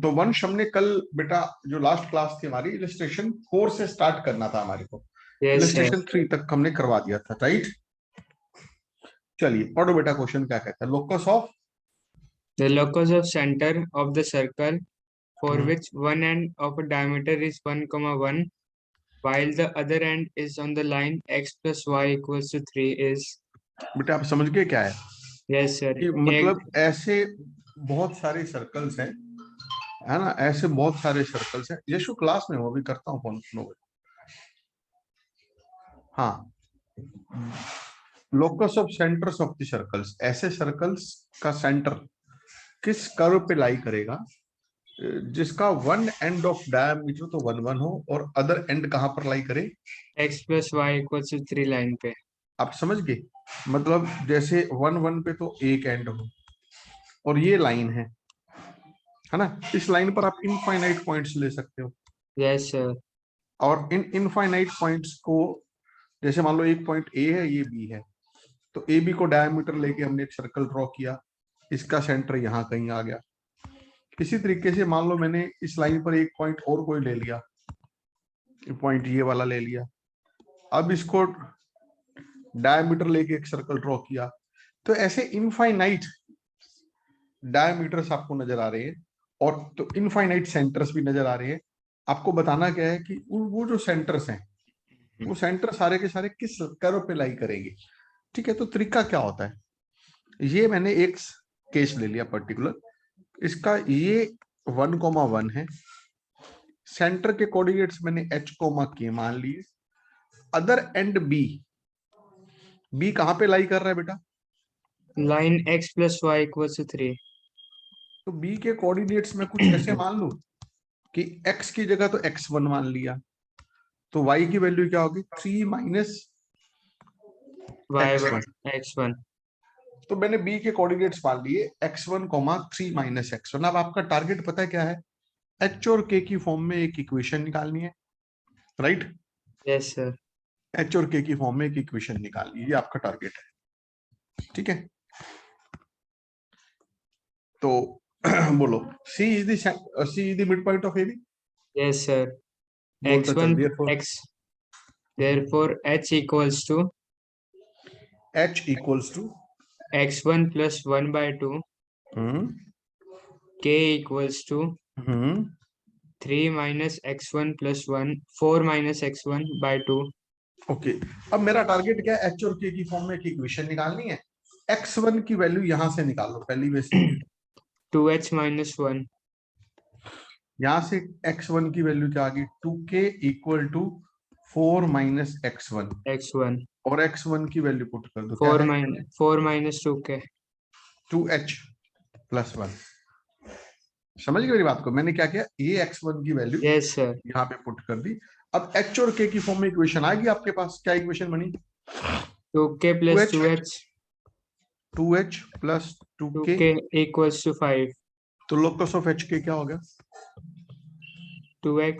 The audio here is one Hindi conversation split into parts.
तो वंश हमने कल बेटा जो लास्ट क्लास थी हमारी इलस्ट्रेशन 4 से स्टार्ट करना था हमारे को, यस सर। इलस्ट्रेशन 3 तक हमने करवा दिया था, राइट। चलिए पढ़ो बेटा, क्वेश्चन क्या कहता है। Locus of The locus of center of the circle for which one end of a diameter is 1, 1, while the other end is on the line x plus y equals to 3 is। बेटा आप समझ गए क्या है यस सर। कि मतलब ऐसे बहुत सारे सर्कल्स हैं, है ना, ऐसे बहुत सारे सर्कल्स हैं। यशु क्लास में वो भी करता हूँ फोन नो। हाँ, locus of centres of the circles, ऐसे सर्कल्स का सेंटर किस कर्व पे लाई करेगा जिसका वन एंड ऑफ डायमीटर तो 1, 1 हो और अदर एंड कहां पर लाई करे, x plus y equals to 3 line पे। आप समझ गए। मतलब जैसे 1, 1 पे तो एक एंड हो और ये लाइन है ना, इस लाइन पर आप इनफाइनाइट पॉइंट्स ले सकते हो। Yes sir. और इन इनफाइनाइट पॉइंट्स को, जैसे मान लो एक पॉइंट ए है, ये बी है, तो ए बी को डायमीटर लेके हमने एक सर्कल ड्रॉ किया, इसका सेंटर यहाँ कहीं आ गया। इसी तरीके से मान लो मैंने इस लाइन पर एक पॉइंट और कोई ले लिया, पॉइंट ये वाला ले लिया, अब इसको डायमीटर लेके एक सर्कल ड्रॉ किया, तो ऐसे इनफाइनाइट डायमीटर्स आपको नजर आ रहे हैं और तो इनफाइनाइट सेंटर्स भी नजर आ रहे हैं। आपको बताना क्या है कि वो जो सेंटर्स हैं, वो सेंटर सारे के सारे किस कर्व पे लाई करेंगे। ठीक है, तो तरीका क्या होता है, ये मैंने एक केस ले लिया पर्टिकुलर, इसका ये 1, 1 है, सेंटर के कोऑर्डिनेट्स मैंने h, के मान लिए, अदर एंड बी कहां पे लाई कर रहा है बेटा, line x plus y equals to 3। तो बी के कोऑर्डिनेट्स में कुछ ऐसे मान लूं कि x की जगह तो x1 मान लिया, तो y की वैल्यू क्या होगी 3 माइनस y1 x1। x1। तो मैंने b के कोऑर्डिनेट्स मान लिए x1, 3 माइनस x1। अब आपका टारगेट पता है क्या है, h और k की फॉर्म में एक इक्वेशन निकालनी है, राइट। Yes sir. h और k की फॉर्म में एक इक्वेशन निकालनी है, ये आपका टारगेट है, ठीक है। तो बोलो, c is the mid point of ab। Yes sir. बोलता चल x1 therefore x therefore h equals to h equals to x1 plus 1 by 2, k equals to 3 minus x1 plus 1 4 minus x1 by 2। Okay. अब मेरा टारगेट क्या है, h और k की फॉर्म में एक इक्वेशन निकालनी है। x1 की वैल्यू यहां से निकालो पहली बेसिक, 2h minus 1। यहां से x1 की वैल्यू क्या आ गई 2k equal to 4 minus x1, x1। और x1 की वैल्यू पुट कर दो, क्या है 4 minus 2k। 2h plus 1। समझ गए मेरी बात को, मैंने क्या किया, ये x1 की वैल्यू यस सर। यहाँ पे पुट कर दी। अब h और k की फॉर्म में इक्वेशन आएगी आपके पास, क्या इक्वेशन बनी 2k plus 2h 2h plus 2k, 2k equals to 5। तो लोकस ऑफ h k क्या हो गया, 2x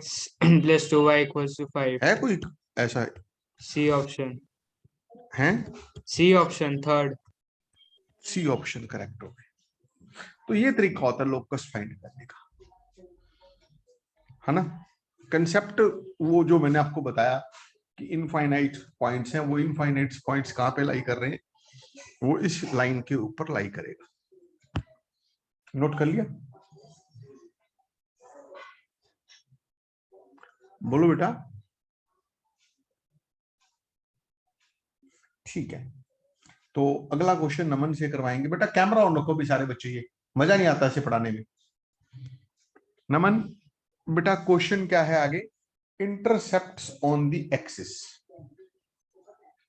plus 2y equals to 5। है कोई ऐसा C option। है, C option third. C option correct हो गया। तो ये तरीका होता है लोकस फाइंड करने का, है ना। कंसेप्ट वो जो मैंने आपको बताया कि इनफाइनाइट पॉइंट्स हैं, वो इनफाइनाइट पॉइंट्स कहां पे लाई कर रहे हैं, वो इस लाइन के ऊपर लाई करेगा। नोट कर लिया, बोलो बेटा। ठीक है, तो अगला क्वेश्चन नमन से करवाएंगे। बेटा कैमरा ऑन रखो भी सारे बच्चे, ये मजा नहीं आता ऐसे पढ़ाने में। नमन बेटा क्वेश्चन क्या है आगे, इंटरसेप्ट्स ऑन द एक्सिस।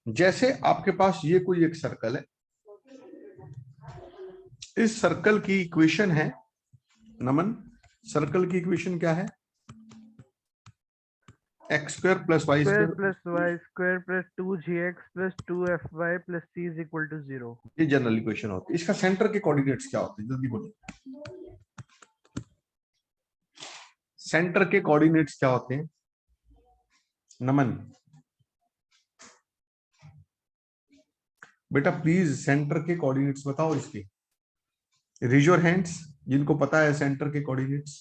जैसे आपके पास ये कोई एक सर्कल है, इस सर्कल की इक्वेशन है नमन, सर्कल की इक्वेशन क्या है, x square plus y square square, plus y square plus 2gx plus 2fy plus c is equal to 0। ये जनरल इक्वेशन होती है। इसका सेंटर के कोऑर्डिनेट्स क्या होते हैं, जल्दी बोलो, सेंटर के कोऑर्डिनेट्स क्या होते हैं नमन, बेटा प्लीज सेंटर के कोऑर्डिनेट्स बताओ इसके, रेज योर हैंड्स। जिनको पता है सेंटर के कोऑर्डिनेट्स?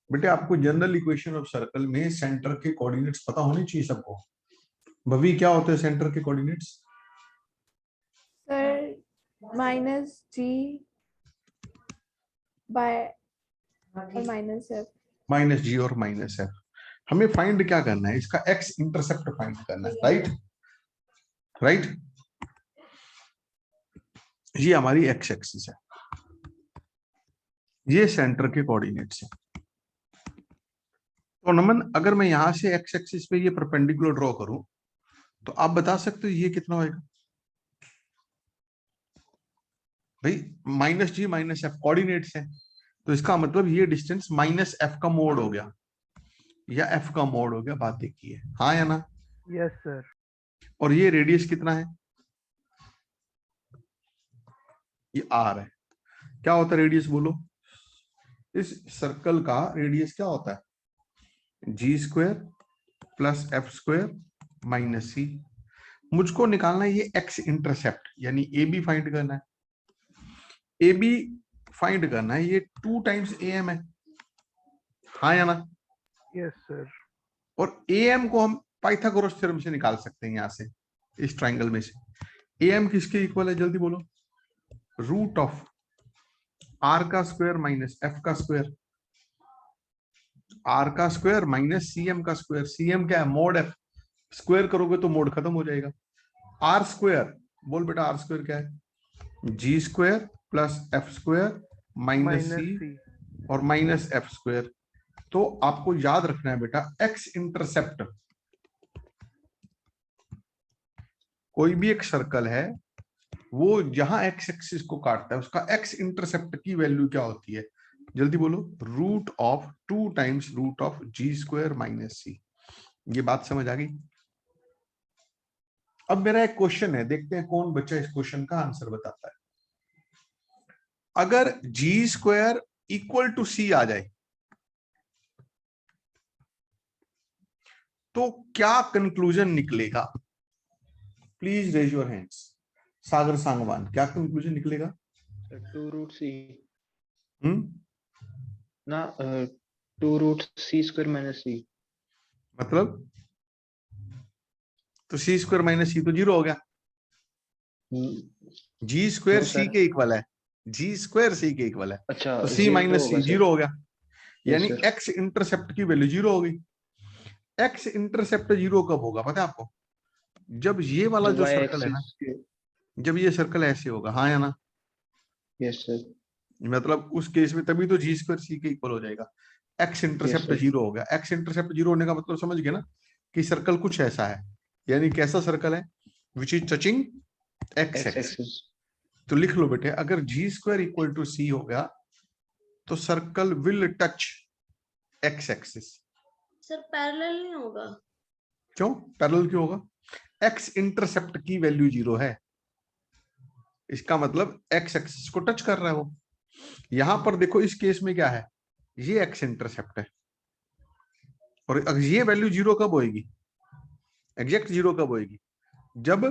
बेटे आपको जनरल इक्वेशन ऑफ सर्कल में सेंटर के कोऑर्डिनेट्स पता होने चाहिए सबको। भवी क्या होते हैं सेंटर के कोऑर्डिनेट्स? सर माइनस जी बाय और माइनस एफ। माइनस जी और माइनस एफ। हमें फाइंड क्या करना है? इसका एक्स इंटरसेप्ट फाइंड करना है, राइट राइट। ये हमारी एक्स एक्सिस है, ये सेंटर के कोऑर्डिनेट्स है। तो नमन अगर मैं यहां से एक्स एक्सिस पे ये परपेंडिकुलर ड्रॉ करूं तो आप बता सकते हो ये कितना होएगा? भाई माइनस जी माइनस एफ कोऑर्डिनेट्स है, तो इसका मतलब ये डिस्टेंस माइनस एफ का मोड हो गया या एफ का मोड हो गया। बात देखिए, हाँ या ना? Yes sir. और ये रेडियस कितना है? ये आर है। क्या होता है रेडियस बोलो? इस सर्कल का रेडियस क्या होता है? G square plus F square minus C. मुझको निकालना है ये एक्स इंटरसेप्ट, यानी ए बी फाइंड करना है। ए बी फाइंड करना है, ये 2 टाइम्स ए एम है, हाँ या ना? Yes sir. और ए एम को हम पाइथागोरस थ्योरम से निकाल सकते हैं, यहां से इस ट्राइंगल में से। ए एम किसके इक्वल है जल्दी बोलो? रूट ऑफ आर का स्क्वायर माइनस एफ का स्क्वायर, आर का स्क्वायर माइनस सी एम का स्क्वायर। सी एम क्या है? Mode F. स्क्वायर करोगे तो मोड खत्म हो जाएगा। आर स्क्वायर बोल बेटा, आर स्क्वायर क्या है? G square plus F square minus C और माइनस एफ स्क्वायर। तो आपको याद रखना है बेटा, एक्स इंटरसेप्ट, कोई भी एक सर्कल है वो जहां एक्स एक्सिस को काटता है उसका एक्स इंटरसेप्ट की वैल्यू क्या होती है? जल्दी बोलो। Root of 2 times root of G square minus C. ये बात समझ आ गई? अब मेरा एक क्वेश्चन है, देखते हैं कौन बच्चा इस क्वेश्चन का आंसर बताता है। अगर G square equal to C आ जाए तो क्या कंक्लूजन निकलेगा? Please raise your hands. Sagar Sangwan, क्या कंक्लूजन निकलेगा? 2 रूट सी हम्म ना 2 root C square minus C. मतलब तो सी स्क्वायर माइनस सी तो 0 हो गया। जी स्क्वायर No, सी sir. के इक्वल है, जी स्क्वायर सी के इक्वल है, अच्छा तो सी zero माइनस होगा सी sir. 0 हो गया। Yes, यानी sir. एक्स इंटरसेप्ट की वैल्यू 0 हो गई। एक्स इंटरसेप्ट 0 कब होगा पता है आपको? जब ये वाला जो Y सर्कल है ना, axis के- जब ये सर्कल ऐसे होगा, हाँ या ना? Yes sir. मतलब उस केस में तभी तो जी स्क्वायर सी के इक्वल हो जाएगा। X intercept sir. 0 हो गया। एक्स इंटरसेप्ट 0 होने का मतलब समझ गए ना कि सर्कल कुछ ऐसा है। यानी कैसा सर्कल है? Which is touching x X axis. axis. तो लिख लो बेटे, अगर जी स्क्वायर इक्वल टू सी हो गया तो circle will touch x axis. Sir parallel नहीं होगा? क्यों पैरेलल क्यों होगा? एक्स इंटरसेप्ट की वैल्यू 0 है, इसका मतलब एक्स एक्सिस को टच कर रहा है वो। यहां पर देखो इस केस में क्या है, ये एक्स इंटरसेप्ट है, और ये वैल्यू 0 कब होएगी? एग्जैक्ट 0 कब होएगी? जब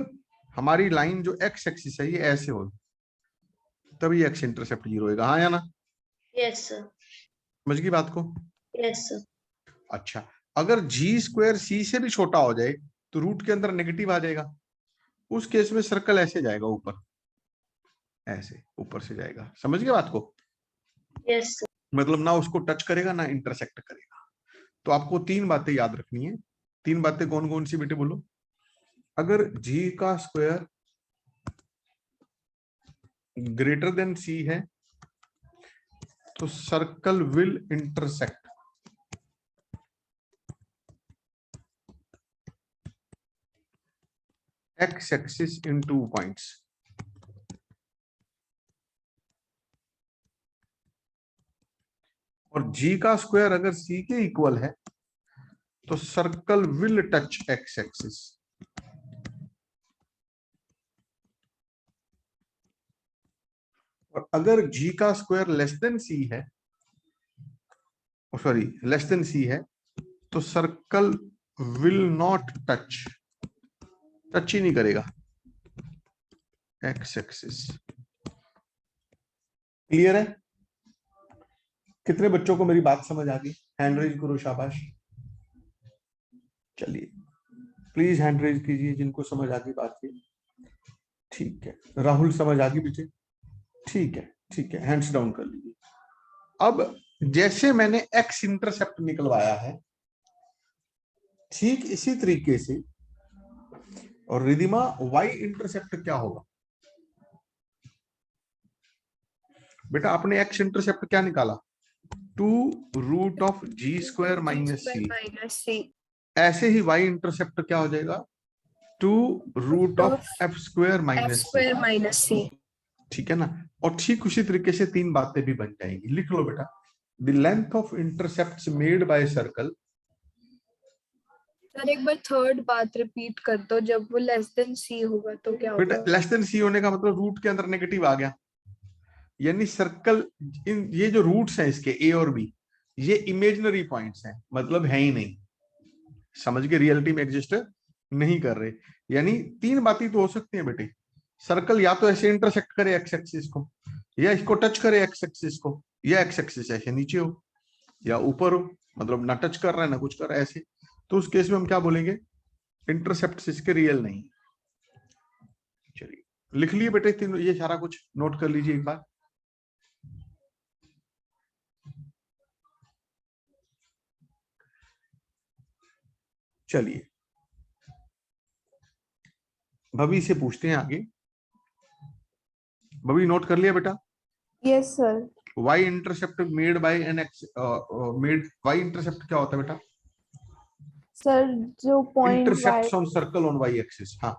हमारी लाइन जो एक्स एक्सिस है ये ऐसे हो, तभी एक्स इंटरसेप्ट 0 होएगा, हाँ या ना? Yes sir. समझ गई बात को? Yes sir. अच्छा, अगर जी स्क्वायर सी से भी छोटा हो जाए तो रूट के अंदर नेगेटिव आ जाएगा। उस केस में सर्कल ऐसे जाएगा ऊपर, ऐसे ऊपर से जाएगा। समझ गए बात को? Yes sir. मतलब ना उसको टच करेगा ना इंटरसेक्ट करेगा। तो आपको 3 बातें याद रखनी है। 3 बातें कौन कौन सी बेटे बोलो? अगर जी का स्क्वायर ग्रेटर देन सी है तो circle will intersect x axis in 2 points. और जी का स्क्वायर अगर सी के इक्वल है तो circle will touch x axis. और अगर जी का स्क्वायर लेस देन सी है, सॉरी लेस देन सी है, तो सर्कल विल नॉट टच ही नहीं करेगा एक्स एक्सिस। क्लियर है? कितने बच्चों को मेरी बात समझ आ गई? हैंड रेज करो, शाबाश। चलिए प्लीज हैंड रेज कीजिए जिनको समझ आ गई बात की। ठीक है, राहुल समझ आ गई बेटे? ठीक है, ठीक है, हैंड्स डाउन कर लीजिए। अब जैसे मैंने एक्स इंटरसेप्ट निकलवाया है, ठीक इसी तरीके से, और रिधिमा वाई इंटरसेप्ट क्या होगा? बेटा आपने एक्स इंटरसेप्ट क्या निकाला? 2√(g² - c). ऐसे ही वाई इंटरसेप्ट क्या हो जाएगा? 2√(f² - c). ठीक है ना? और ठीक उसी तरीके से तीन बातें भी बन जाएंगी। लिख लो बेटा, the length of intercepts made by circle. Sir एक बार थर्ड बात रिपीट कर दो, जब वो लेस देन सी होगा तो क्या बेटा होगा? लेस देन सी होने का मतलब रूट के अंदर नेगेटिव आ गया, यानी सर्कल, इन ये जो रूट्स हैं इसके ए और बी, ये इमेजिनरी पॉइंट्स हैं, मतलब है ही नहीं, समझ के, रियलिटी में एग्जिस्ट नहीं कर रहे। यानी तीन बातें तो हो सकती हैं बेटे, सर्कल या तो ऐसे इंटरसेक्ट करे एक्स एक्सिस को, या इसको टच करे एक्स एक्सिस को, या एक्स एक्सिस ऐसे नीचे हो या ऊपर हो, मतलब ना टच कर रहा है ना कुछ कर रहा है ऐसे, तो उस केस में हम क्या बोलेंगे? इंटरसेप्ट इसके रियल नहीं। चलिए लिख लिए बेटे तीनों, ये सारा कुछ नोट कर लीजिए एक बार। चलिए भवी से पूछते हैं आगे। भवी नोट कर लिया बेटा? Yes, sir. y intercept made by an x, made y intercept क्या होता है बेटा? Sir, जो point intercepts on circle on y axis. हाँ,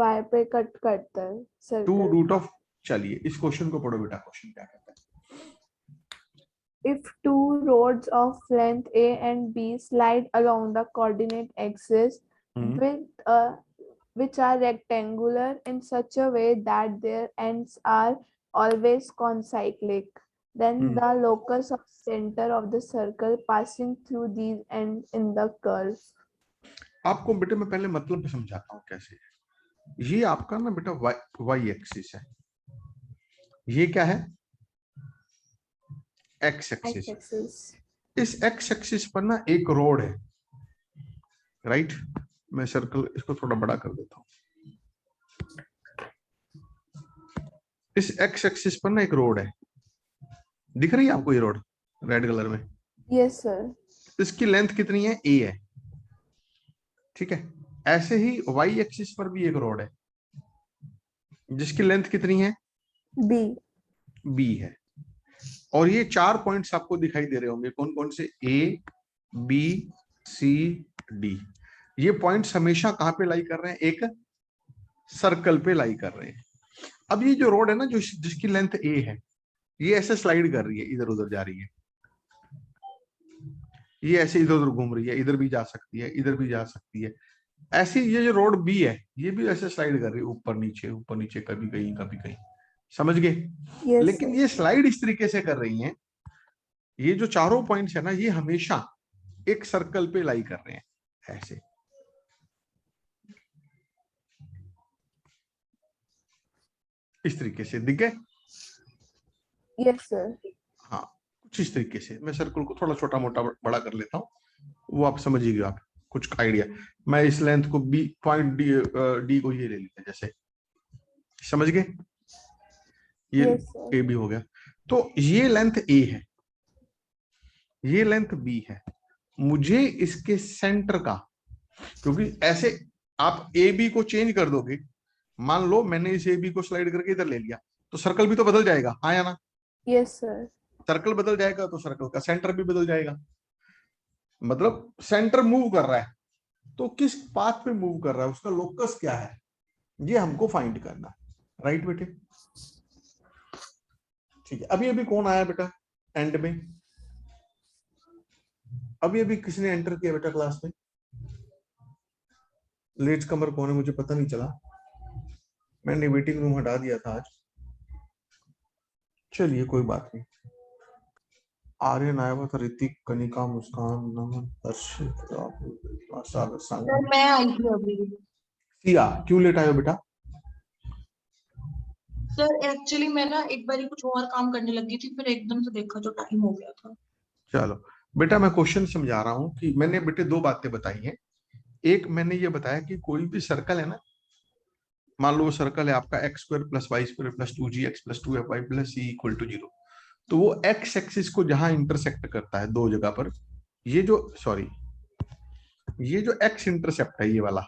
y पे कट करता है सर्कल। 2√(। चलिए इस क्वेश्चन को पढ़ो बेटा, क्वेश्चन क्या कहता है? If two rods of length A and B slide along the coordinate axis which are rectangular in such a way that their ends are always concyclic, then the locus of center of the circle passing through these ends in the curve. आपको बेटे मैं पहले मतलब समझाता हूँ कैसे। ये आपका ना बेटा y एक्सिस है, ये क्या है? x axis. X-axis. इस x एक्सिस पर ना एक रोड है, राइट? मैं सर्कल इसको थोड़ा बड़ा कर देता हूँ। इस x एक्सिस पर ना एक रोड है, दिख रही है आपको ये रोड रेड कलर में? Yes, sir. इसकी लेंथ कितनी है? a है, ठीक है। ऐसे ही y एक्सिस पर भी एक रोड है जिसकी लेंथ कितनी है? B. b है। और ये चार पॉइंट्स आपको दिखाई दे रहे होंगे, कौन कौन से? a, b, c, d। ये पॉइंट्स हमेशा कहां पे लाई कर रहे हैं? एक सर्कल पे लाई कर रहे हैं। अब ये जो रोड है ना, जो जिसकी लेंथ a है, ये ऐसे स्लाइड कर रही है, इधर उधर जा रही है, ये ऐसे इधर उधर घूम रही है, इधर भी जा सकती है, इधर भी जा सकती है। ऐसी ये जो रोड बी है, ये भी ऐसे स्लाइड कर रही है, ऊपर नीचे, कभी कहीं कभी कहीं, समझ गए? Yes, लेकिन sir. ये स्लाइड इस तरीके से कर रही हैं, ये जो चारों पॉइंट्स है ना, ये हमेशा एक सर्कल पे लाई कर रहे हैं ऐसे। इस तरीके से दिख गए? Yes, sir. हाँ, कुछ इस तरीके से। मैं सर्कल को थोड़ा छोटा मोटा बड़ा कर लेता हूँ, वो आप समझिएगा, आप कुछ आइडिया। मैं इस लेंथ को बी पॉइंट डी को ये ले लिया, जैसे, समझ गए? ये Yes, sir. ए बी हो गया। तो ये लेंथ ए है, ये लेंथ बी है। मुझे इसके सेंटर का, क्योंकि ऐसे आप ए बी को चेंज कर दोगे, मान लो मैंने इस ए बी को स्लाइड करके इधर ले लिया, तो सर्कल भी तो बदल जाएगा, हाँ या ना? Yes, sir. सर्कल बदल जाएगा तो सर्कल का सेंटर भी बदल जाएगा, मतलब सेंटर मूव कर रहा है, तो किस पाथ पे मूव कर रहा है, उसका लोकस क्या है, ये हमको फाइंड करना है, राइट बेटे? ठीक है। अभी कौन आया बेटा एंड में? अभी किसने एंटर किया बेटा क्लास में? लेट कमर कौन है मुझे पता नहीं चला, मैंने वेटिंग रूम हटा दिया था आज। चलिए कोई बात नहीं। आर्यन आया हुआ था, ऋतिक, कनिका, मुस्कान, नमन, हर्षित, सागर, सागर। मैं आई थी अभी। सिया, क्यों लेट आयो बेटा? सर एक्चुअली मैं ना एक बार कुछ और काम करने लगी थी, फिर एकदम से देखा जो टाइम हो गया था। चलो बेटा, मैं क्वेश्चन समझा रहा हूं कि मैंने बेटे दो बातें बताई हैं। एक मैंने ये बताया कि कोई भी सर्कल है ना, मान लो वो सर्कल है आपका x square plus y square plus 2gx plus 2fy plus C equal to 0, तो वो एक्स एक्सिस को जहां इंटरसेक्ट करता है दो जगह पर, ये जो एक्स इंटरसेप्ट है ये वाला,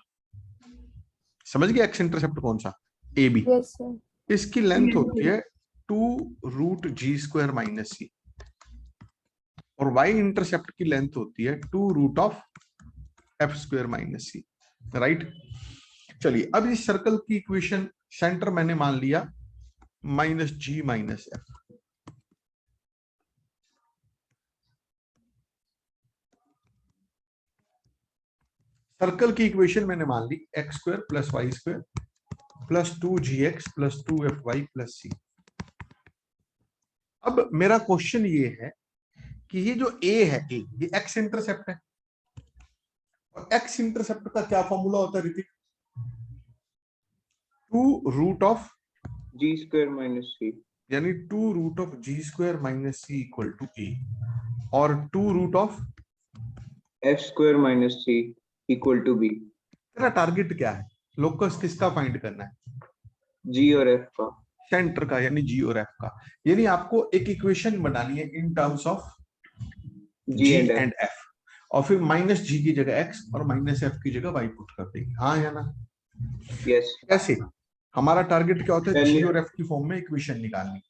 समझ गए एक्स इंटरसेप्ट कौन सा, ए बी, Yes, sir. इसकी लेंथ होती है 2√g² माइनस सी, और वाई इंटरसेप्ट की लेंथ होती है 2√f² माइनस सी, राइट। चलिए अब इस सर्कल की इक्वेशन सेंटर मैंने मान लिया -g - f। सर्कल की इक्वेशन मैंने मान ली x² plus y² plus 2gx plus 2fy plus C. अब मेरा क्वेश्चन ये है कि ये जो a है, ये x इंटरसेप्ट है, और x इंटरसेप्ट का क्या फॉर्मूला होता है ऋतिक? g² minus c, यानी 2√g² minus C equal to a, और 2√। f² minus c equal to b, तेरा टारगेट क्या है? लोकस किसका फाइंड करना है? g और f का। सेंटर का, यानी g और f का। यानी आपको एक इक्वेशन बनानी है in terms of g g and f, and f, और फिर -g की जगह x और -f की जगह y पुट कर देंगे, हाँ या ना? yes, कैसे? हमारा टारगेट क्या होता है? पहले- g और f की फॉर्म में इक्वेशन निकालनी।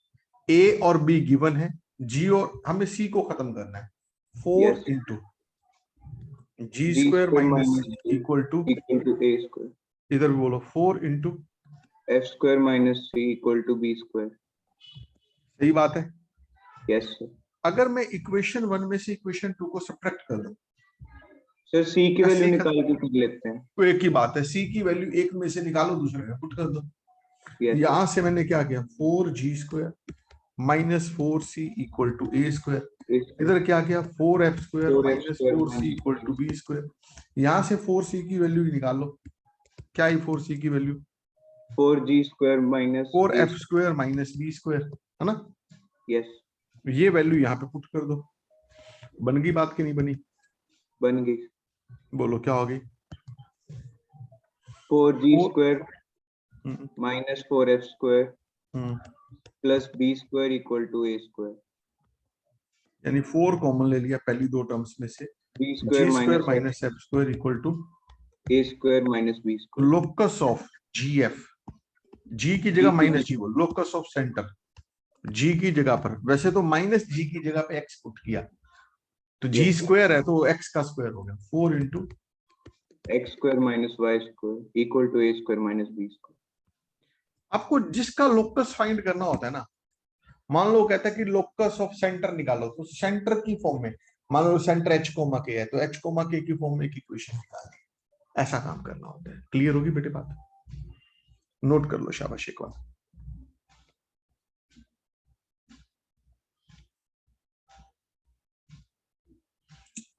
a और b गिवन है, g और हमें c को खत्म करना है। 4 Yes. Into g² minus equal to, equal to a square, इधर भी बोलो 4 into, f² minus c equal to b square, सही बात है। yes sir। अगर मैं इक्वेशन 1 में से इक्वेशन 2 को सब्ट्रैक्ट कर दूं सर c की क्या वैल्यू c का- निकाल के कर लेते हैं, तो एक ही बात है, c की वैल्यू एक में से निकालो, दूसरे में पुट कर दो। yes, यहां से मैंने क्या किया, 4g² minus 4c equal to a square, इधर क्या किया, 4f² minus 4c equal to b square. यहां से 4c की वैल्यू निकालो, क्या है 4c की value? 4g² minus 4f² minus b square, है ना? yes, ये वैल्यू यहाँ पे पुट कर दो। बन गई बात कि नहीं बनी? बन गई। बोलो क्या होगी? 4g² hmm, minus 4f² hmm, plus b square equal to a square, यानी 4 कॉमन ले लिया पहली दो टर्म्स में से, b square g² minus minus f² equal to a square minus b square, locus of gf, g की जगह -g बोल, लोकस ऑफ सेंटर g की जगह पर, वैसे तो -g की जगह पे x पुट किया, तो g Yes. स्क्वायर है तो x का स्क्वायर हो गया, 4 into x² minus y² equal to a square minus b square, आपको जिसका लोकस फाइंड करना होता है ना, मान लो कहता है कि लोकस ऑफ सेंटर निकालो, तो सेंटर की फॉर्म में, मान लो सेंटर h कोमा k है, तो h कोमा k की फॉर्म में एक इक्वेशन निकालनी, ऐसा काम करना होता है। क्लियर होगी बेटे बात? नोट कर लो, शाबाश एक बार।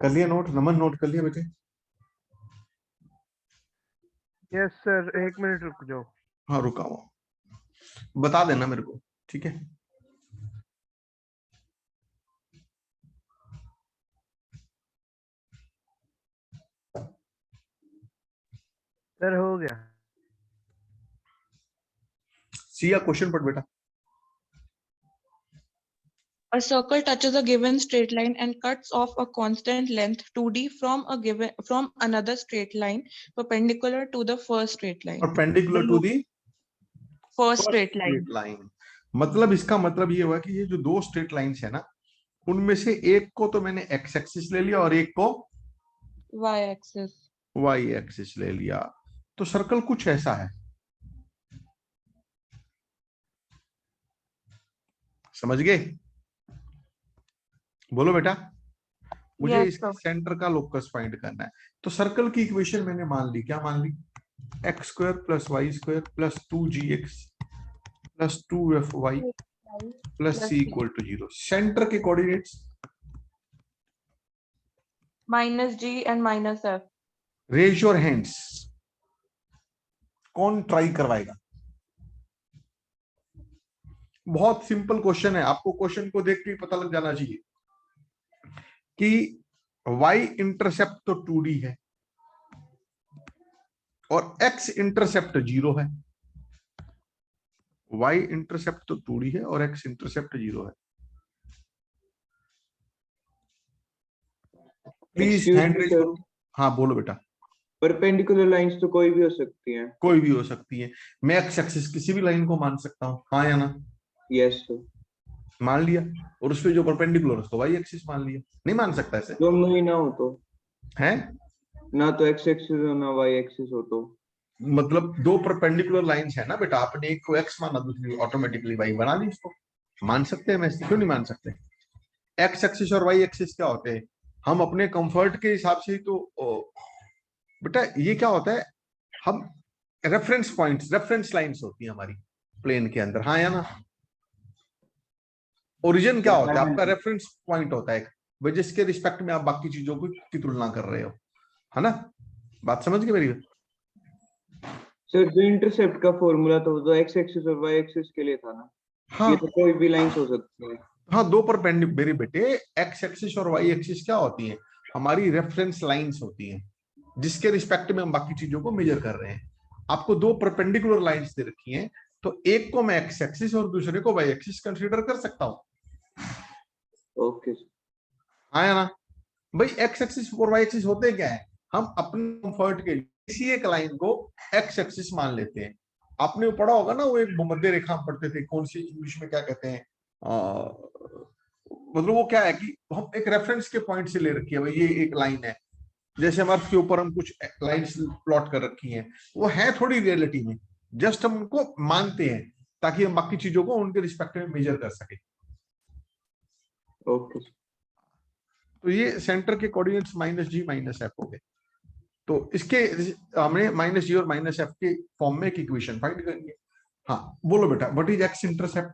कर लिया नोट? नमन नोट कर लिया बेटे? यस सर, 1 मिनट रुक जाओ। हाँ रुका हुआ, बता देना मेरे को, ठीक है? सर हो गया। सी या क्वेश्चन पढ़ बेटा। A circle touches a given straight line and cuts off a constant length 2d from another straight line perpendicular to the first straight line. Perpendicular to the First straight line. Line, मतलब इसका मतलब ये हुआ कि ये जो दो स्ट्रेट लाइंस है ना, उनमें से एक को तो मैंने x एक्सिस ले लिया और एक को Y axis. y एक्सिस ले लिया, तो सर्कल कुछ ऐसा है, समझ गए? बोलो बेटा, मुझे Yes, इसके sir. सेंटर का लोकस फाइंड करना है। तो सर्कल की इक्वेशन मैंने मान ली, क्या मान ली? x² plus y² plus 2gx plus 2fy plus c equal to 0। Centre के coordinates Minus G and minus F. Raise your hands, कौन ट्राई करवाएगा? बहुत सिंपल क्वेश्चन है, आपको क्वेश्चन को देख के ही पता लग जाना चाहिए कि y इंटरसेप्ट तो 2D है और x इंटरसेप्ट 0 है। y इंटरसेप्ट तो 2D है और x इंटरसेप्ट 0 है। Please Excuse hand me, raise sir. करो। हाँ बोलो बेटा। परपेंडिकुलर लाइंस तो कोई भी हो सकती है। कोई भी हो सकती है, मैं एक्स एक्सिस किसी भी लाइन को मान सकता हूँ, हाँ या ना? Yes sir. मान लिया, और उसपे जो परपेंडिकुलर उसको वाई एक्सिस मान लिया। नहीं मान सकता ऐसे दोनों ही ना हो तो, है, ना तो एक्स एक्सिस हो ना वाई एक्सिस हो तो। मतलब दो परपेंडिकुलर लाइंस है ना बेटा, आपने एक को एक्स माना दूसरी ऑटोमेटिकली वाई बना ली, इसको मान सकते हैं, मैं क्यों नहीं मान सकते? एक्स एक्सिस और वाई एक्सिस क्या होते हैं? हम अपने कंफर्ट के हिसाब से ही तो बेटा ये क्या होता है, हम रेफरेंस पॉइंट्स, रेफरेंस लाइंस होती है हमारी प्लेन के अंदर, हाँ या ना? ओरिजिन क्या होता है? आपका रेफरेंस पॉइंट होता है जिसके रिस्पेक्ट में आप बाकी चीजों की तुलना कर रहे हो, है ना? बात समझ गए मेरी? सर जो इंटरसेप्ट का फॉर्मूला तो जो एक्स एक्सिस और वाई एक्सिस के लिए था ना, हाँ ये तो कोई भी लाइंस हो सकती है। हाँ, दो परपेंडिकुलर मेरे बेटे, एक्स एक्सिस और वाई एक्सिस क्या होती है? हमारी रेफरेंस लाइंस होती हैं जिसके रिस्पेक्ट में हम बाकी चीजों को मेजर कर रहे हैं। आपको दो परपेंडिकुलर लाइंस दे रखी हैं, तो एक को मैं एक्स एक्सिस और दूसरे को वाई एक्सिस कंसीडर कर सकता हूं, ओके सर। हाँ या ना? भाई एक्स एक्सिस और वाई एक्सिस होते क्या है? हम अपने कंफर्ट के लिए किसी एक लाइन को एक्स एक्सिस मान लेते हैं। आपने पढ़ा होगा ना, वो एक भूमध्य रेखा हम पढ़ते थे, कौन सी इंग्लिश में क्या कहते हैं, मतलब वो क्या है कि हम एक रेफरेंस के पॉइंट से ले रखी है, भाई ये एक लाइन है, जैसे हम अर्थ के ऊपर हम कुछ लाइंस प्लॉट कर रखी हैं, वो है थोड़ी रियलिटी में, जस्ट हम उनको मानते हैं ताकि हम बाकी चीजों को उनके रिस्पेक्ट में मेजर कर सके। Okay sir. तो ये सेंटर के कोऑर्डिनेट्स -g -f हो गए। तो इसके हमने -g और -f के फॉर्म में एक इक्वेशन फाइंड करेंगे। हाँ बोलो बेटा, what is x intercept?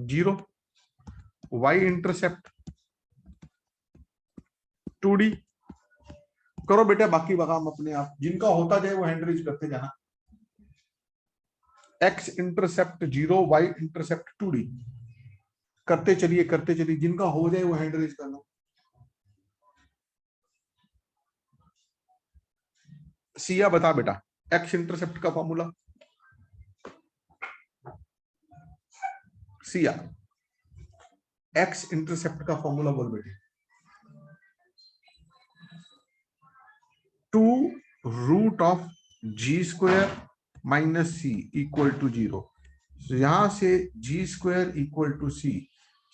0, y intercept 2D। करो बेटा, बाकी हम अपने आप, जिनका होता जाए वो हैंड रेज करते जाना। X intercept 0, y intercept 2D, करते चलिए, जिनका हो जाए वो हैंड रेज करना। सिया बता बेटा, एक्स इंटरसेप्ट का फॉर्मूला। सिया, एक्स इंटरसेप्ट का फॉर्मूला बोल बेटे। 2√(g² - c) = 0। यहां से g² = c,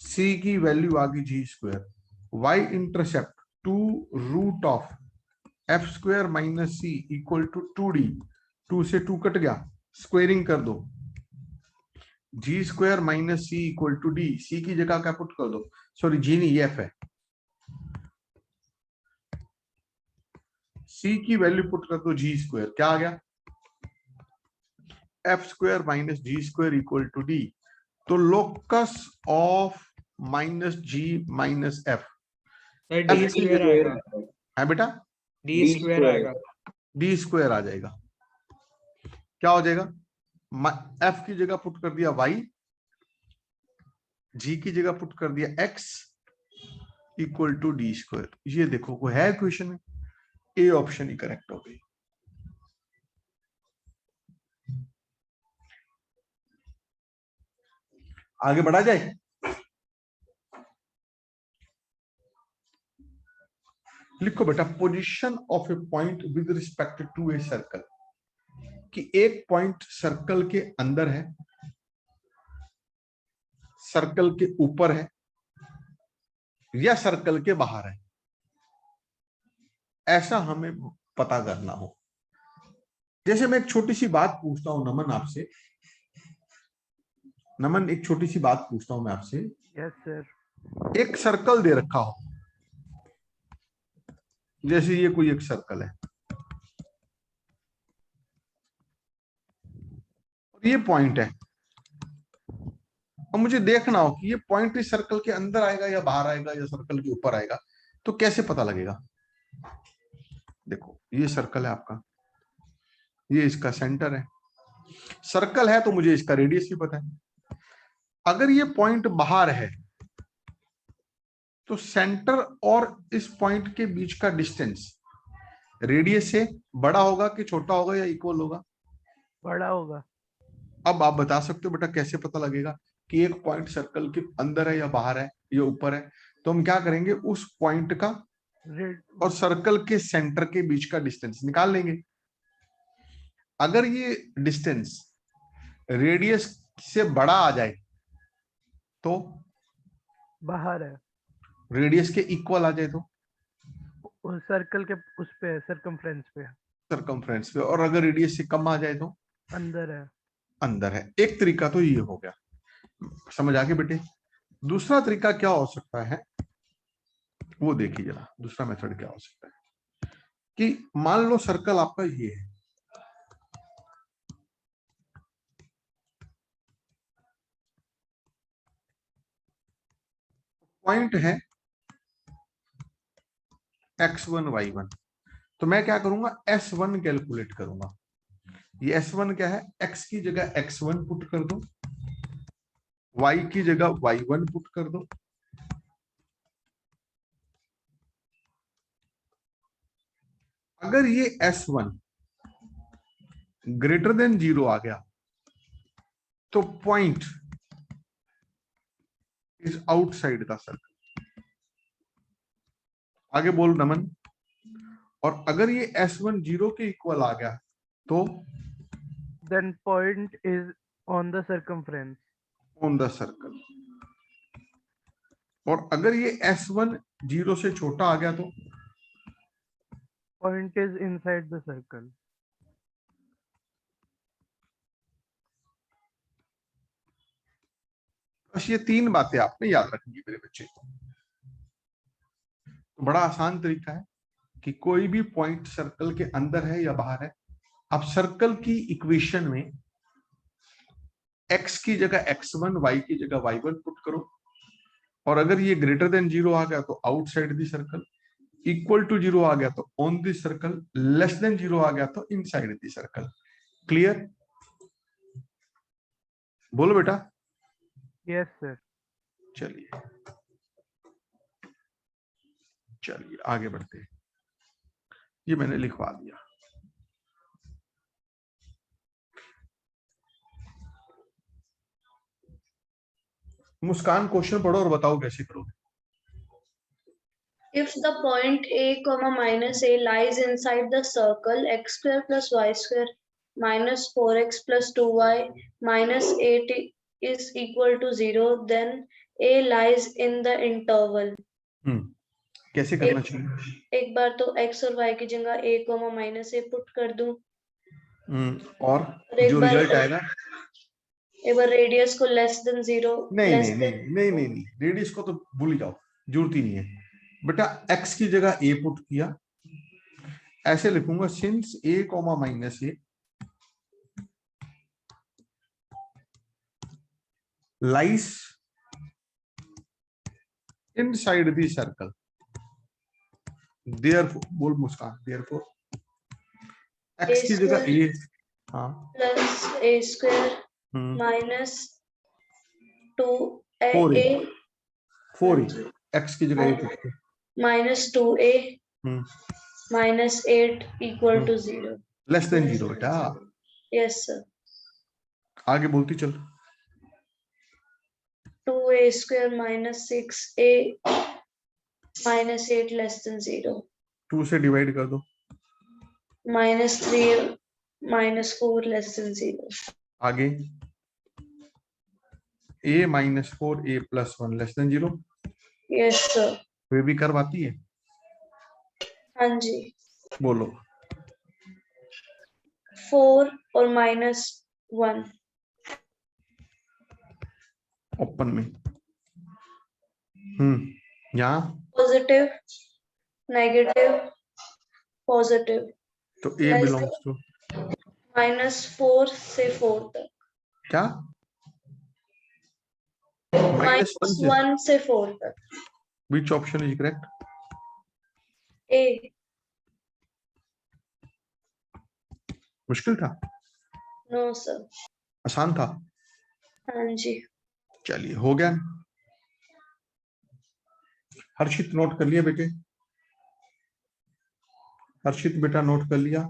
c की वैल्यू आ गई g²। y intercept 2√(f² - c) = 2D। 2 से 2 कट गया, स्क्वेयरिंग कर दो, g² - c = d। c की जगह क्या पुट कर दो, सॉरी g नहीं, f है, c की वैल्यू पुट कर दो g², क्या आ गया? f² - g² = d। तो locus of -g - f D square आएगा, है बेटा, डी स्क्वायर आएगा। d² आ जाएगा। क्या हो जाएगा? f की जगह पुट कर दिया y, g की जगह पुट कर दिया x = d²। ये देखो को है क्वेश्चन में, ए ऑप्शन ही करेक्ट हो गई। आगे बढ़ा जाए। लिखो बेटा, position of a point with respect to a circle, कि एक पॉइंट सर्कल के अंदर है, सर्कल के ऊपर है, या सर्कल के बाहर है, ऐसा हमें पता करना हो। जैसे मैं एक छोटी सी बात पूछता हूं नमन आपसे, नमन एक छोटी सी बात पूछता हूं मैं आपसे। Yes sir. एक सर्कल दे रखा हो, जैसे ये कोई एक सर्कल है और ये पॉइंट है, और मुझे देखना हो कि ये पॉइंट इस सर्कल के अंदर आएगा या बाहर आएगा या सर्कल के ऊपर आएगा, तो कैसे पता लगेगा? देखो ये सर्कल है आपका, ये इसका सेंटर है, सर्कल है तो मुझे इसका रेडियस भी पता है। अगर ये पॉइंट बाहर है तो सेंटर और इस पॉइंट के बीच का डिस्टेंस रेडियस से बड़ा होगा कि छोटा होगा या इक्वल होगा? बड़ा होगा। अब आप बता सकते हो बेटा कैसे पता लगेगा कि एक पॉइंट सर्कल के अंदर है या बाहर है या ऊपर है? तो हम क्या करेंगे, उस पॉइंट का रेड और सर्कल के सेंटर के बीच का डिस्टेंस निकाल लेंगे। अगर ये डिस्टेंस रेडियस से बड़ा आ जाए तो बाहर है, रेडियस के इक्वल आ जाए तो उस सर्कल के उस पे सरकमफ्रेंस पे सरकमफ्रेंस पे, और अगर रेडियस से कम आ जाए तो अंदर है। अंदर है। एक तरीका तो ये हो गया, समझ आ गए बेटे? दूसरा तरीका क्या हो सकता है वो देखिए जरा। दूसरा मेथड क्या हो सकता है कि मान लो सर्कल आपका ये है, पॉइंट है x1 y1, तो मैं क्या करूंगा, s1 कैलकुलेट करूंगा। ये s1 क्या है, x की जगह x1 पुट कर दो, y की जगह y1 पुट कर दो। अगर ये s1 ग्रेटर देन 0 आ गया तो point is outside the circle. आगे बोल नमन। और अगर ये s1 0 के इक्वल आ गया तो then point is on the circumference. On the circle. और अगर ये s1 0 से छोटा आ गया तो point is inside the circle. बस ये 3 बातें आपने याद रखनी है मेरे बच्चे। तो बड़ा आसान तरीका है कि कोई भी पॉइंट सर्कल के अंदर है या बाहर है, आप सर्कल की इक्वेशन में x की जगह x1, y की जगह y1 पुट करो। और अगर ये ग्रेटर देन 0 आ गया तो outside the circle, equal to 0 आ गया तो on the circle, less than 0 आ गया तो इनसाइड द सर्कल। क्लियर? बोलो बेटा। Yes sir. चलिए चलिए आगे बढ़ते हैं। ये मैंने लिखवा दिया। मुस्कान क्वेश्चन पढ़ो और बताओ कैसे करोगे। If the point a comma minus a lies inside the circle x square plus y square minus 4x plus 2y minus 8 is equal to 0, then a lies in the interval. कैसे करना चाहिए? एक बार तो x और y की जगह a comma minus a put कर दूं, और एक जो बार रिजल्ट आएगा, एक बार रेडियस को लेस देन 0 नहीं नहीं नहीं नहीं नहीं नहीं, रेडियस को तो भूल जाओ, जरूरत ही नहीं है बेटा। x की जगह a पुट किया, ऐसे लिखूंगा since a comma minus a lies inside the circle, therefore, बोल मुस्कान, देयरफॉर x की जगह a, हाँ, plus a square minus 2a 4a, x की जगह a पुट किया, minus 2a minus 8 equal to 0. Less than 0 बेटा। Yes, sir. आगे बोलती चल। 2a square minus 6a minus 8 less than 0. 2 से डिवाइड कर दो, Minus 3 minus 4 less than 0. आगे a minus 4a plus 1 less than 0। Yes, sir. वे भी करवाती है, हाँ जी। बोलो। 4 और minus 1. ओपन में यहाँ Positive, negative, positive. तो a बिलोंग्स टू Minus 4 से 4 तक. क्या, माइनस Minus 1 से। 1 से 4 तक. Which option is correct? A. मुश्किल था। No sir. आसान था। हाँ जी। चलिए हो गया। हर्षित नोट कर लिया बेटे? हर्षित बेटा नोट कर लिया?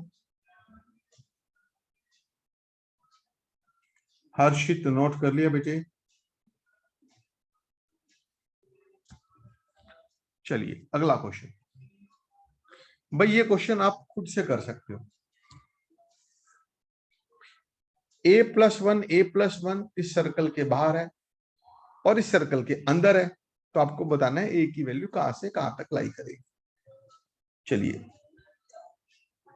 हर्षित नोट कर लिया बेटे? चलिए अगला क्वेश्चन। भाई ये क्वेश्चन आप खुद से कर सकते हो। a+1 इस सर्कल के बाहर है और इस सर्कल के अंदर है, तो आपको बताना है a की वैल्यू कहां से कहां तक लाई करेगी। चलिए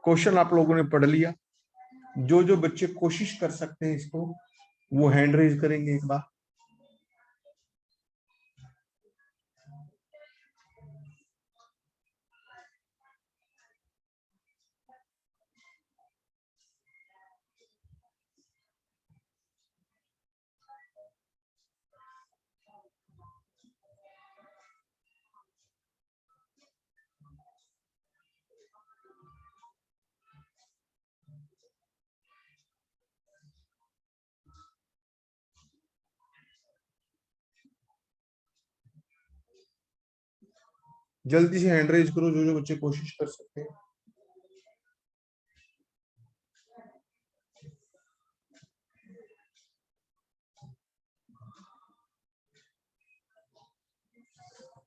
क्वेश्चन आप लोगों ने पढ़ लिया। जो जो बच्चे कोशिश कर सकते हैं इसको, वो हैंड रेज करेंगे एक बार। जल्दी से हैंड रेज करो जो जो बच्चे कोशिश कर सकते हैं।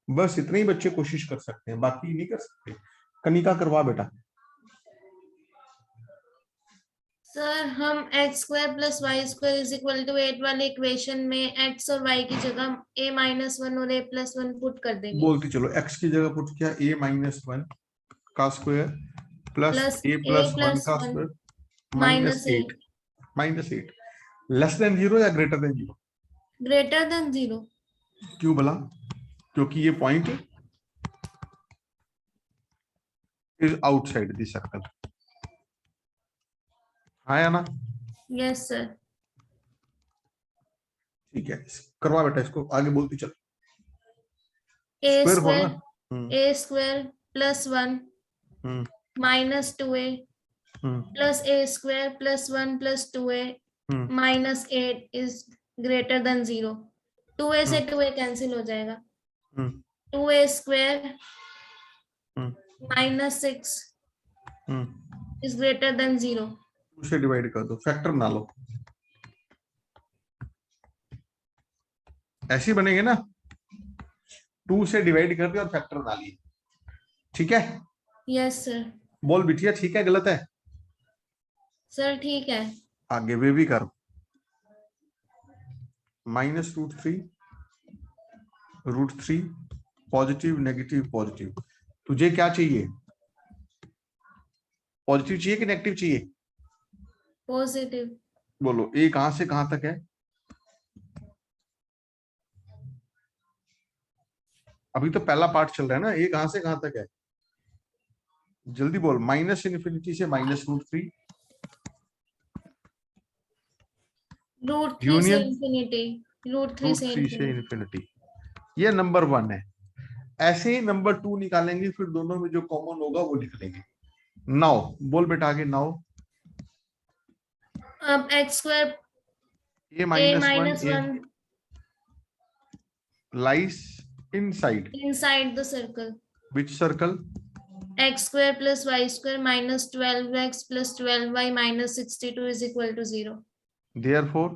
बस इतने ही बच्चे कोशिश कर सकते हैं, बाकी नहीं कर सकते। कनिका करवा बेटा। सर हम x² + y² = 8 वाले इक्वेशन में x और y की जगह a-1 और a+1 पुट कर देंगे। बोलती चलो, x की जगह पुट किया a-1 का स्क्वायर प्लस a+1 का स्क्वायर -8 लेस देन 0 या ग्रेटर देन 0? Greater than 0। क्यों भला? क्योंकि ये point is outside the circle. हाँ या ना? Yes sir. ठीक है, करवा बेटा इसको, आगे बोलती चल। a² होना। a² + 1 -2a plus a² + 1 + 2a -8 is greater than 0। 2a से 2a कैंसिल हो जाएगा। 2a² -6 is greater than 0। उसे डिवाइड कर दो, फैक्टर ना लो। ऐसे ही बनेंगे ना, 2 से डिवाइड कर दिया और फैक्टर ना लिए। ठीक है? Yes sir. बोल बिटिया, ठीक है गलत है? सर ठीक है। आगे वे भी कर। -√3 √3 पॉजिटिव नेगेटिव पॉजिटिव। तुझे क्या चाहिए? पॉजिटिव चाहिए कि नेगेटिव चाहिए? पॉजिटिव। बोलो ए कहां से कहां तक है? अभी तो पहला पार्ट चल रहा है ना, ए कहां से कहां तक है? जल्दी बोल। -∞ से -√3 √3 से इंफिनिटी। √3 से इंफिनिटी। ये नंबर 1 है। ऐसे ही नंबर 2 निकालेंगे, फिर दोनों में जो कॉमन होगा वो लिख लेंगे। नाउ बोल बेटा आगे। नाउ अब x² a-1 lies inside the circle। which circle? x² + y² -12x + 12y -62 = 0। Therefore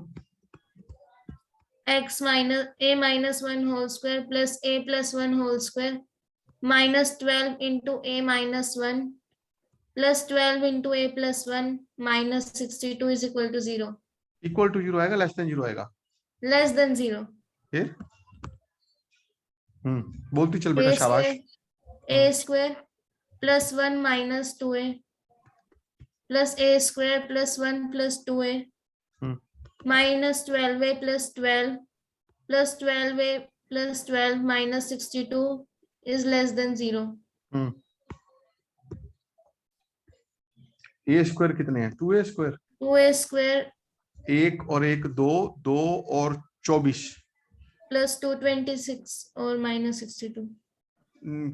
a-1² + a+1² -12 into a-1 plus 12 into a+1 -62 = 0। Equal to 0 आएगा, लेस देन 0 आएगा? Less than 0। फिर बोलती चल बेटा, शाबाश। a² + 1 - 2a plus a² + 1 + 2a minus 12a + 12 plus 12a + 12 -62 is less than 0। a² कितने हैं? 2a²। 2a² 1 और 1 2, 2 और 24 plus 226 और -62।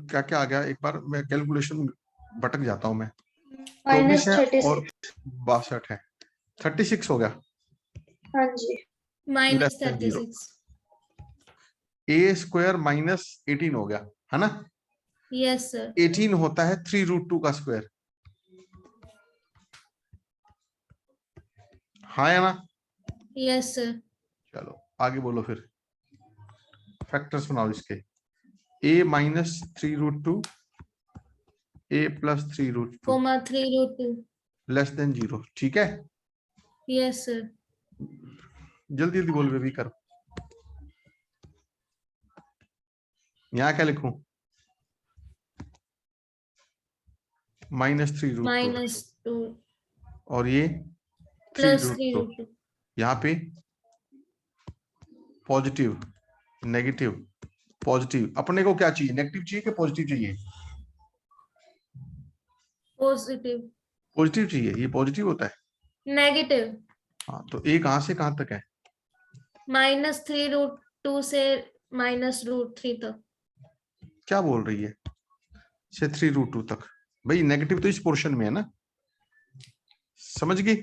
क्या क्या आ गया? एक बार मैं कैलकुलेशन भटक जाता हूं मैं। 24 है और 62 है। 36 हो गया, हाँ जी। Minus Less than zero. 36. a square minus 18 हो गया, है ना? Yes, sir. 18 होता है 3√2 का स्क्वायर, हाँ या ना? Yes, sir. चलो आगे बोलो फिर, फैक्टर्स बनाओ इसके। a minus 3√2, a plus 3√2 Comma 3√2. Less than 0, ठीक है? Yes, sir. जल्दी जल्दी बोल बेबी करो। यहाँ क्या लिखूं? -3√2 -2 और ये plus 3√2, 3√2. यहाँ पे पॉजिटिव नेगेटिव पॉजिटिव। अपने को क्या चाहिए, नेगेटिव चाहिए कि पॉजिटिव चाहिए? Positive. पॉजिटिव चाहिए, ये पॉजिटिव होता है। Negative. हाँ तो a कहां से कहां तक है? -3√2 से -√3 तक। क्या बोल रही है? से 3√2 तक। भाई नेगेटिव तो इस पोर्शन में है ना, समझ गई?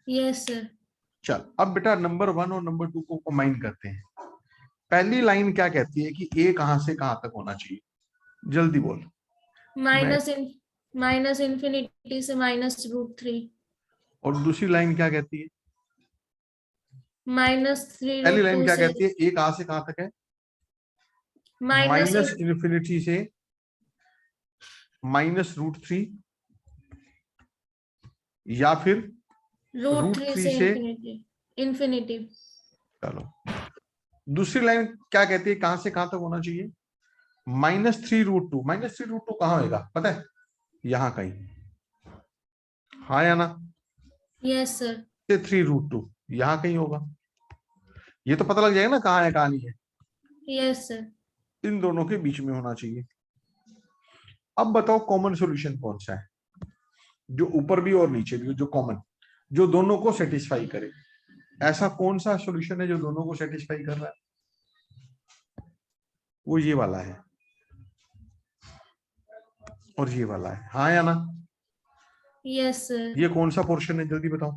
Yes, sir. चल अब बेटा नंबर 1 और नंबर 2 को कंबाइन करते हैं। पहली लाइन क्या कहती है कि a कहां से कहां तक होना चाहिए? जल्दी बोल। माइनस इन्फिनिटी से -√3। और दूसरी लाइन क्या कहती है? -3√2 पहली लाइन क्या से कहती है? a कहां से कहां तक है? माइनस माइनस इन्फिनिटी से -√3 या फिर √3 से से इन्फिनिटी। चलो दूसरी लाइन क्या कहती है, कहां से कहां तक होना चाहिए? -3√2। -3√2 कहां होगा पता है? यहां कहीं, हाँ या ना? Yes sir. 3√2 यहां कहीं होगा। ये तो पता लग जाएगा ना कहां है कहां नहीं है। Yes sir. इन दोनों के बीच में होना चाहिए। अब बताओ कॉमन सॉल्यूशन कौन सा है, जो ऊपर भी और नीचे भी, जो कॉमन, जो दोनों को सेटिस्फाई करे। ऐसा कौन सा सॉल्यूशन है जो दोनों को सेटिस्फाई कर रहा है? वो ये वाला है और ये वाला है, हाँ या ना? Yes sir. ये कौन सा पोर्शन है जल्दी बताओ?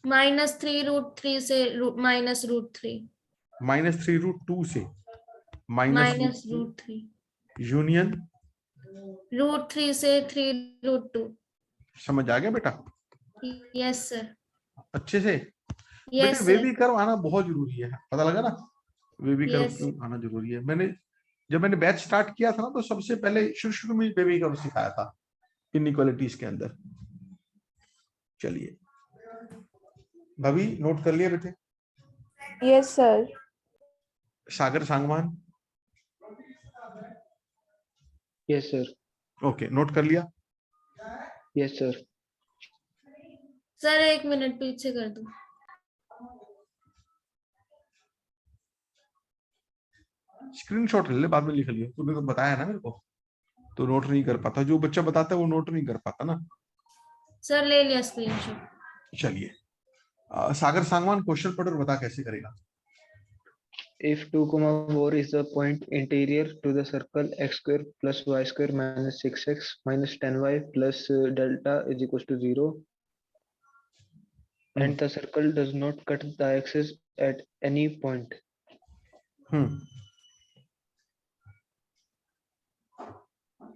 -3√3 से -√3। -3√2 से -√3 यूनियन √3 से 3√2। समझ आ गया बेटा? Yes sir. अच्छे से यस बेटे वे सर। भी कर्व आना बहुत जरूरी है, पता लगा ना? वे भी कर्व Yes. क्यों आना जरूरी है? जब मैंने बैच स्टार्ट किया था ना, तो सबसे पहले शुरू में बेबी कर्व सिखाया था इनइक्वालिटीज के अंदर। चलिए भाभी नोट कर लिया बेटे? Yes sir. Sagar Sangwan yes sir. Okay note कर लिया? Yes sir. सर 1 मिनट पीछे कर दो। स्क्रीनशॉट ले ले, बाद में लिख लियो। तूने तो बताया ना मेरे को, तो नोट नहीं कर पाता। जो बच्चा बताता है वो नोट नहीं कर पाता ना। सर ले लिया स्क्रीनशॉट। चलिए सागर सांगवान क्वेश्चन पढ़ और बता कैसे करेगा। If 2,4 is the point interior to the circle x square plus y square minus 6x minus 10y plus delta is equals to 0, and the circle does not cut the axis at any point.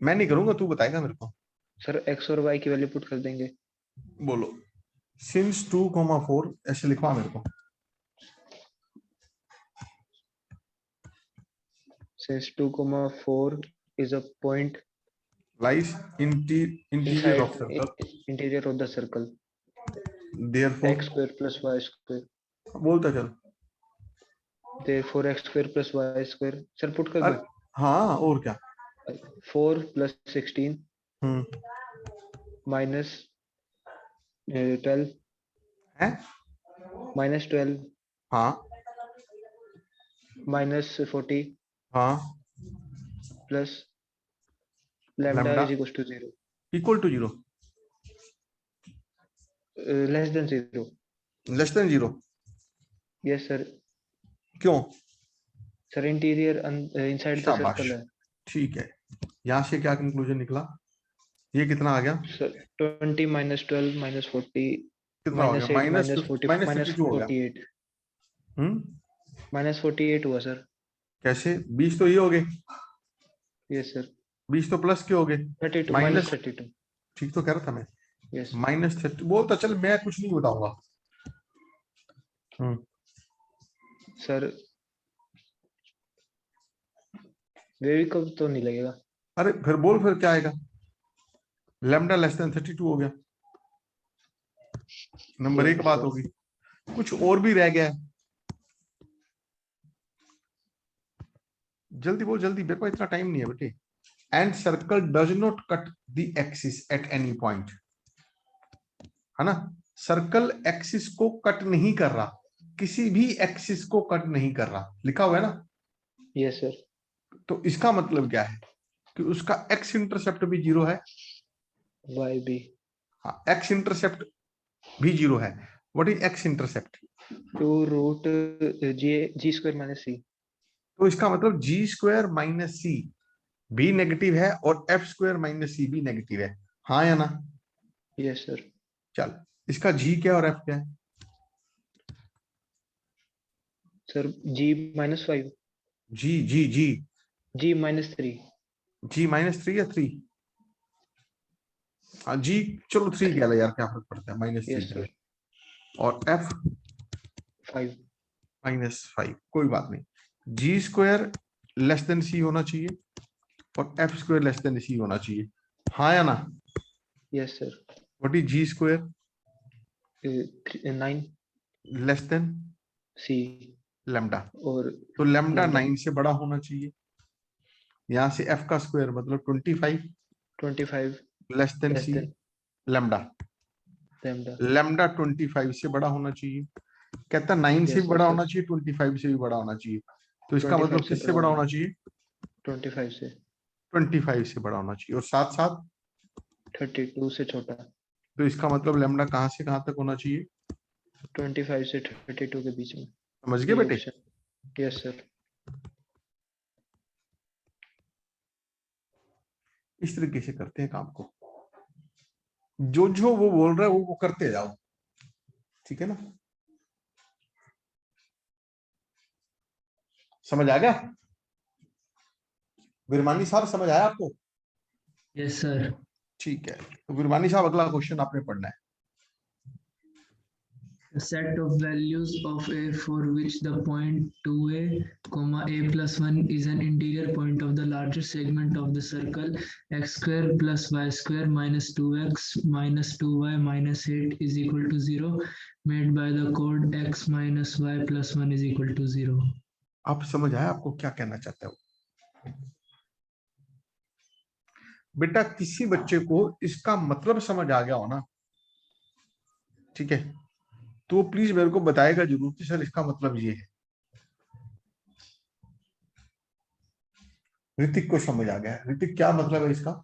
मैं नहीं करूंगा, तू बताएगा मेरे को। सर x और y की वैल्यू पुट कर देंगे। बोलो। सिंस 2,4 ऐसे लिखवा मेरे को। Since 2,4 is a point lies interior of circle, interior of the circle, therefore x square plus y square, बोलता चल। therefore x square plus y square, sir put कर दो। हाँ और क्या? 4 plus 16 minus 12 है minus 12 हाँ minus 40 हाँ plus lambda is equals to 0, equal to 0, less than 0. less than 0। Yes sir। क्यों? सर इंटीरियर इनसाइड द शाबाश, सर्कल है। ठीक है। यहाँ से क्या कंक्लूजन निकला? ये कितना आ गया? सर 20 minus 12 minus 40 कितना हो गया? माइनस 32 हो गया। 48 हम्म, -48 हुआ सर। कैसे? 20 तो ये हो गए, यस सर। 20 तो प्लस के हो गए, 32 माइनस, -32 ठीक तो कह रहा था मैं, यस -30 बोलता। चल मैं कुछ नहीं बताऊंगा। सर। वेवी कब तो नहीं लगेगा। अरे फिर बोल, फिर क्या आएगा? लैम्डा लेस देन 32 हो गया, नंबर 1 बात होगी। कुछ और भी रह गया है, जल्दी बोल जल्दी, मेरे पास इतना टाइम नहीं है बेटे। And circle does not cut the axis at any point, है ना? सर्कल एक्सिस को कट नहीं कर रहा, किसी भी एक्सिस को कट नहीं कर रहा, लिखा हुआ है ना? Yes sir. तो इसका मतलब क्या है कि उसका एक्स इंटरसेप्ट भी 0 है, वाई भी। हाँ, एक्स इंटरसेप्ट भी 0 है। What is x intercept? 2√g² - c। तो इसका मतलब g² - c भी नेगेटिव है और f² - c भी नेगेटिव है, हाँ या ना? Yes sir. चल, इसका g क्या और f क्या है? Sir g -5 g g g g -3 g -3 या 3? हाँ g, चलो 3 कह लो यार, क्या फर्क पड़ता है, -3 यस कह लो। सर। और f 5 -5, कोई बात नहीं। g² लेस देन c होना चाहिए और f² लेस देन c होना चाहिए, हाँ या ना? Yes sir. What is g² 9 less than c lambda? और तो लैम्डा lambda 9 से बड़ा होना चाहिए। यहां से f का स्क्वायर मतलब 25 25 less than less c, than lambda. lambda। Lambda 25 से बड़ा होना चाहिए, कहता 9 से भी Yes, बड़ा sir. होना चाहिए, 25 से भी बड़ा होना चाहिए। तो इसका 25 मतलब से किससे बड़ा बड़ा होना होना चाहिए? 25 से। 25 से बड़ा होना चाहिए, और साथ साथ 32 से छोटा। तो इसका मतलब लैम्डा कहां से कहां तक होना चाहिए? 25 से 32 के बीच में। समझ गए बेटे? Yes sir. इस तरीके से करते हैं काम को, जो जो वो बोल रहा है वो करते जाओ, ठीक है ना? समझ आ गया? विरमानी साहब समझ आया आपको? Yes sir. ठीक है, तो विरमानी साहब अगला क्वेश्चन आपने पढ़ना है। A set of values of a for which the point 2a, a plus 1 is an interior point of the largest segment of the circle x² plus y² minus 2x minus 2y minus 8 is equal to 0 made by the code x minus y plus 1 is equal to 0. आप समझ आया आपको क्या कहना चाहते हो? बेटा किसी बच्चे को इसका मतलब समझ आ गया हो ना, ठीक है, तो प्लीज मेरे को बताएगा जरूर कि सर इसका मतलब ये है। ऋतिक को समझ आ गया? ऋतिक क्या मतलब है इसका?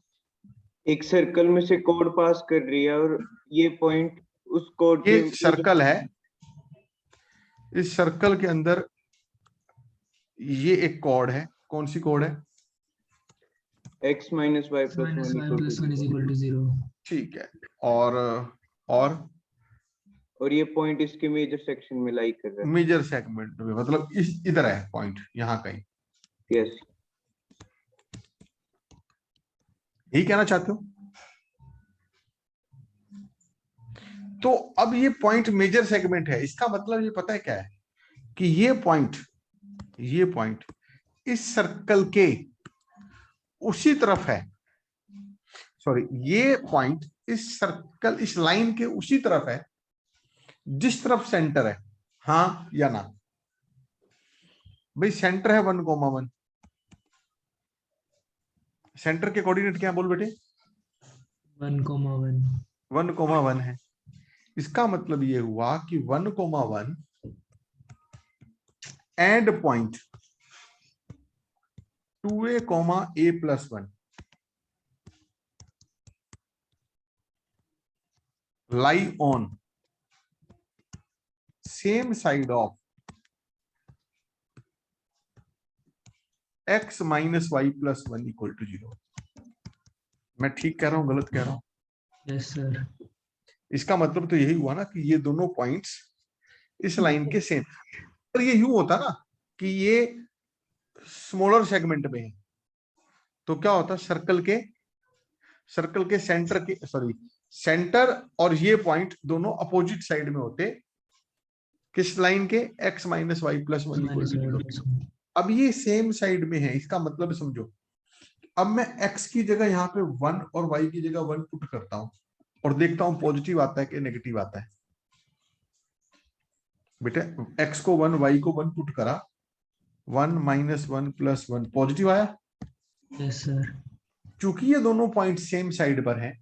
एक सर्कल में से कोड पास कर रही है और ये पॉइंट उस कोड ये के सर्कल है, इस सर्कल के अंदर ये एक कोड है, कौन सी कोड है? x - y + 1 is equal to 0. ठीक है, और ये पॉइंट इसके मेजर सेक्शन में लाई कर रहा है। मेजर सेगमेंट में मतलब इस इधर है पॉइंट, यहाँ कहीं। यस। यही कहना चाहते हो? तो अब ये पॉइंट मेजर सेगमेंट है, इसका मतलब ये पता है क्या है कि ये पॉइंट इस सर्कल के उसी तरफ है, सॉरी, ये पॉइंट इस सर्कल, इस लाइन के उसी तरफ है जिस तरफ सेंटर है, हाँ या ना? भाई सेंटर है 1,1, सेंटर के कोऑर्डिनेट क्या बोल बेटे? 1,1. 1,1 है। इसका मतलब ये हुआ कि 1,1 and point 2a, a plus 1 lie on same side of x minus y plus 1 = 0। मैं ठीक कह रहा हूं, गलत कह रहा हूं? Yes sir. इसका मतलब तो यही हुआ ना कि ये दोनों पॉइंट्स इस लाइन के सेम। पर ये यूं होता ना कि ये स्मॉलर सेगमेंट में है, तो क्या होता, सर्कल के सेंटर के सेंटर और ये पॉइंट दोनों अपोजिट साइड में होते किस लाइन के, x minus y plus 1 equal to 0। अब ये सेम साइड में है, इसका मतलब समझो, अब मैं x की जगह यहाँ पे 1 और y की जगह 1 पुट करता हूं और देखता हूं पॉजिटिव आता है कि नेगेटिव आता है। बेटे x को 1 y को 1 पुट करा, 1 माइनस 1 प्लस 1 पॉजिटिव आया। Yes sir. चूंकि ये दोनों पॉइंट सेम साइड पर हैं,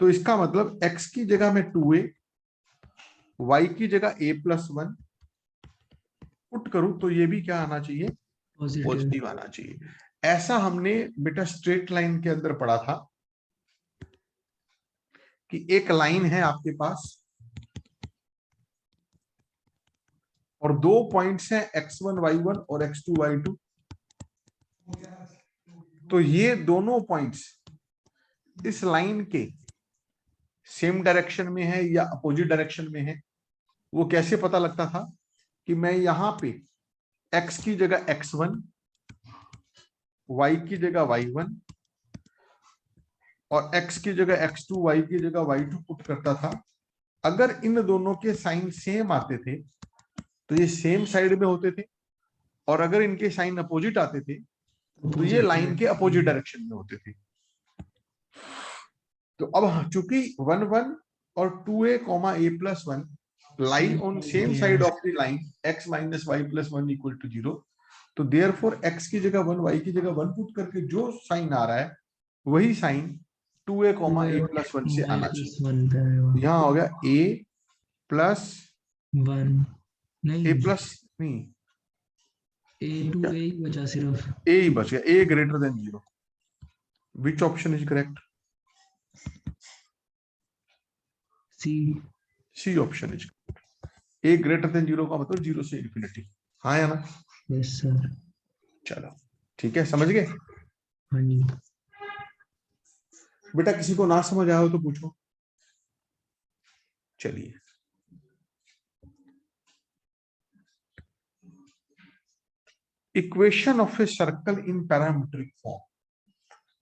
तो इसका मतलब x की जगह में 2a, y की जगह a प्लस 1 पुट करूं तो ये भी क्या आना चाहिए, पॉजिटिव आना चाहिए। ऐसा हमने बेटा स्ट्रेट लाइन के अंदर पढ़ा था कि एक लाइन है आपके पास और दो पॉइंट्स हैं x1 y1 और x2 y2। तो ये दोनों पॉइंट्स इस लाइन के सेम डायरेक्शन में है या अपोजिट डायरेक्शन में है। वो कैसे पता लगता था कि मैं यहां पे x की जगह x1, y की जगह y1 और x की जगह x2, y की जगह y2 पुट करता था। अगर इन दोनों के साइन सेम आते थे तो ये सेम साइड में होते थे, और अगर इनके साइन अपोजिट आते थे तो ये लाइन के अपोजिट डायरेक्शन में होते थे। तो अब चूंकि 1 1 और 2a, a plus 1 lie on same side of the line x minus y plus 1 equal to 0, तो therefore x की जगह 1, y की जगह 1 पुट करके जो साइन आ रहा है वही साइन 2a, a plus 1 से आना चाहिए। यहाँ हो गया a प्लस 1 नहीं, a प्लस नहीं, a to a ही बचा सिर्फ, a ही बच गया, a greater than 0। Which option is correct? C option is correct। a greater than 0 का मतलब 0 से इन्फिनिटी। हाँ या ना? Yes sir. चलो ठीक है, समझ गए? हाँ जी। बेटा किसी को ना समझ आया हो तो पूछो। चलिए equation of a circle in parametric form,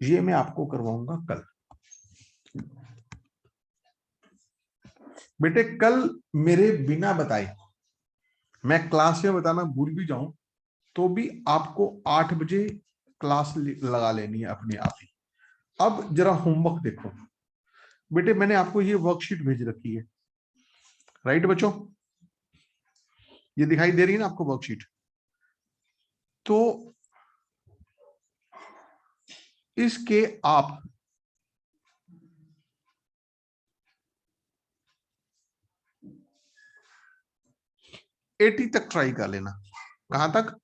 ये मैं आपको करवाऊंगा कल। बेटे कल मेरे बिना बताए, मैं क्लास में बताना भूल भी जाऊं तो भी आपको 8 बजे क्लास लगा लेनी है अपने आप ही। अब जरा होमवर्क देखो बेटे, मैंने आपको ये वर्कशीट भेज रखी है, राइट बच्चों? ये दिखाई दे रही है ना आपको वर्कशीट? तो इसके आप एटी तक ट्राई कर लेना। कहां तक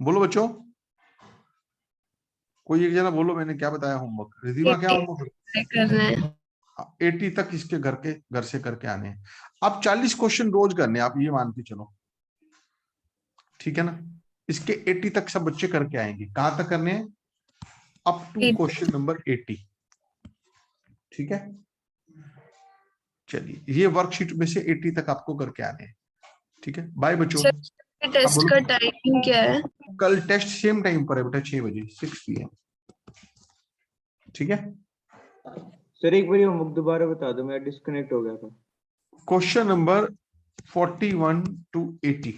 बोलो बच्चों? कोई एक जना बोलो, मैंने क्या बताया होमवर्क? रिधिमा क्या होमवर्क करना है? 80 तक इसके घर से करके आने हैं। आप 40 क्वेश्चन रोज करने, आप ये मान के चलो, ठीक है ना? इसके 80 तक सब बच्चे करके आएंगे। कहां तक करने हैं? अप टू क्वेश्चन नंबर 80, ठीक है? चलिए ये वर्कशीट में से 80 तक आपको करके आने हैं, ठीक है? बाय बच्चों। टेस्ट का टाइमिंग क्या है? कल टेस्ट सेम टाइम पर है बेटा, 6 बजे 6 PM, ठीक है? सर एक बार होमवर्क दोबारा बता दो, मैं डिस्कनेक्ट हो गया था। क्वेश्चन नंबर 41 to 80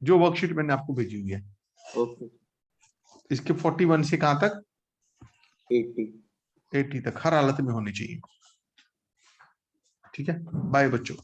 जो वर्कशीट मैंने आपको भेजी हुई है। ओके। इसके 41 से कहां तक? 80 तक हर हालत में होनी चाहिए, ठीक है? बाय बच्चों।